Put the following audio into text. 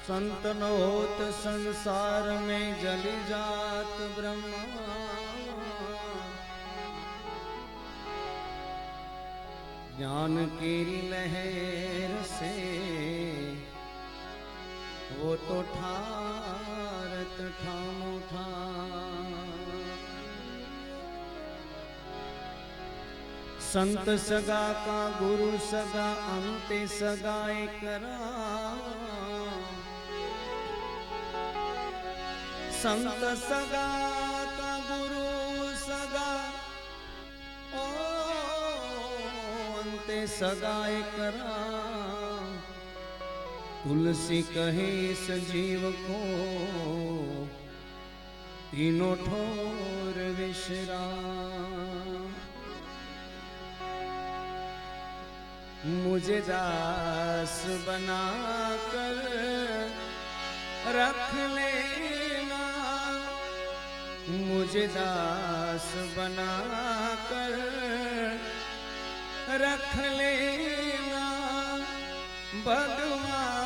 संत न होत संसार में जली जात ब्रह्मा। ज्ञान की लहर से वो तो ठारत ठामो ठार। संत सगा का गुरु सगा अंते सगाए करा। संत सगा का गुरु सगा ओ अंते सगाए करा। तुलसी कहे सजीव को तीनों ठोर विश्राम। मुझे दास बना कर रख लेना। मुझे दास बना कर रख लेना। भगवान